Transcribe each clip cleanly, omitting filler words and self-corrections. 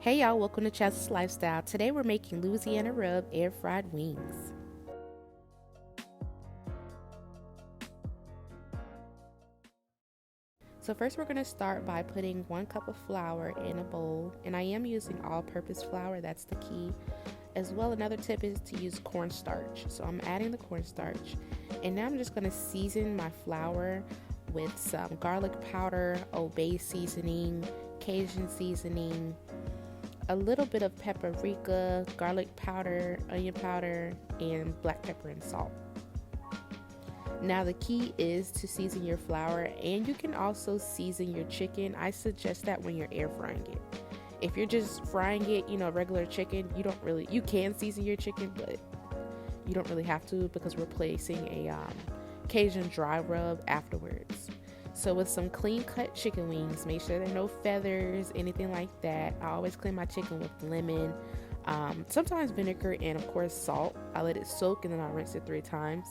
Hey y'all, welcome to Chaz's Lifestyle. Today we're making Louisiana rub air fried wings. So first we're going to start by putting 1 cup of flour in a bowl, and I am using all-purpose flour, that's the key. As well, another tip is to use cornstarch. So I'm adding the cornstarch, and now I'm just going to season my flour with some garlic powder, Old Bay seasoning, Cajun seasoning, a little bit of paprika, garlic powder, onion powder, and black pepper and salt. Now the key is to season your flour, and you can also season your chicken. I suggest that when you're air frying it. If you're just frying it, regular chicken, you can season your chicken, but you don't really have to because we're placing a Cajun dry rub afterwards. So with some clean cut chicken wings, make sure there are no feathers, anything like that. I always clean my chicken with lemon, sometimes vinegar, and of course salt. I let it soak and then I rinse it 3 times.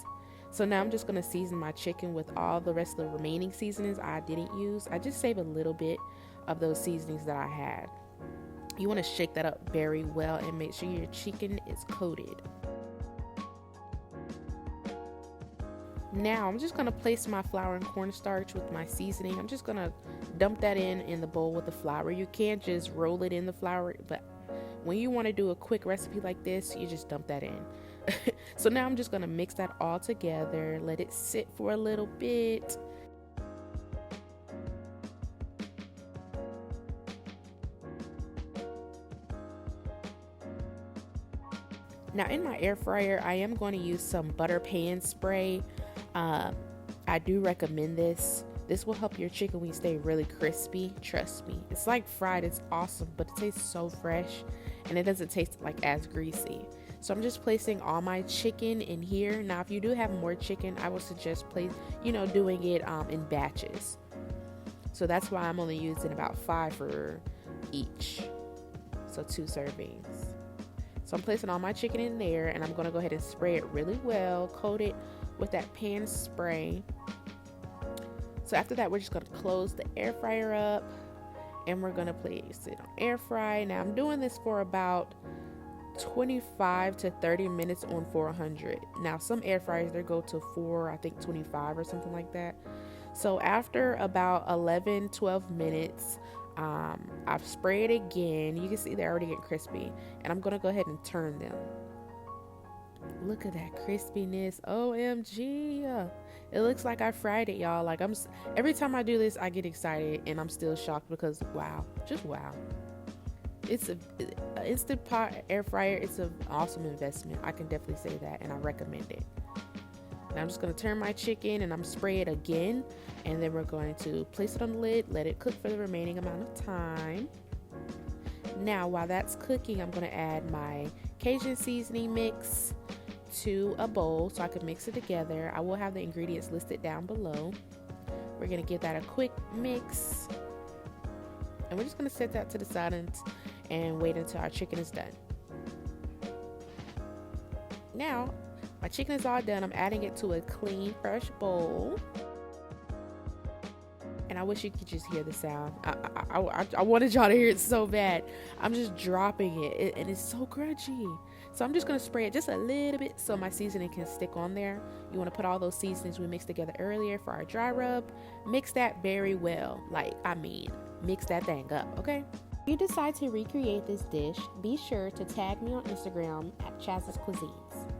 So now I'm just going to season my chicken with all the rest of the remaining seasonings I didn't use. I just save a little bit of those seasonings that I had. You want to shake that up very well and make sure your chicken is coated. Now I'm just going to place my flour and cornstarch with my seasoning. I'm just going to dump that in the bowl with the flour. You can't just roll it in the flour, but when you want to do a quick recipe like this, you just dump that in. So now I'm just going to mix that all together, let it sit for a little bit. Now in my air fryer, I am going to use some butter pan spray. I do recommend this. This will help your chicken wings stay really crispy. Trust me. It's like fried. It's awesome, but it tastes so fresh and it doesn't taste like as greasy. So I'm just placing all my chicken in here. Now, if you do have more chicken, I would suggest doing it in batches. So that's why I'm only using about 5 for each. So 2 servings. So I'm placing all my chicken in there, and I'm going to go ahead and spray it really well, coat it with that pan spray. So after that, we're just going to close the air fryer up, and we're going to place it on air fry. Now I'm doing this for about 25 to 30 minutes on 400. Now some air fryers, they go to 25 or something like that. So after about 11-12 minutes, I've sprayed again. You can see they're already getting crispy, and I'm gonna go ahead and turn them. Look at that crispiness. OMG. It looks like I fried it, y'all. Every time I do this, I get excited, and I'm still shocked because wow, just wow. It's an Instant Pot air fryer. It's an awesome investment. I can definitely say that, and I recommend it. Now I'm just going to turn my chicken and I'm spray it again, and then we're going to place it on the lid, let it cook for the remaining amount of time. Now while that's cooking, I'm going to add my Cajun seasoning mix to a bowl so I can mix it together. I will have the ingredients listed down below. We're going to give that a quick mix, and we're just going to set that to the side and wait until our chicken is done. Now my chicken is all done. I'm adding it to a clean, fresh bowl. And I wish you could just hear the sound. I wanted y'all to hear it so bad. I'm just dropping it, and it's so crunchy. So I'm just going to spray it just a little bit so my seasoning can stick on there. You want to put all those seasonings we mixed together earlier for our dry rub. Mix that very well. Mix that thing up, okay? If you decide to recreate this dish, be sure to tag me on Instagram at Chaz's Cuisines.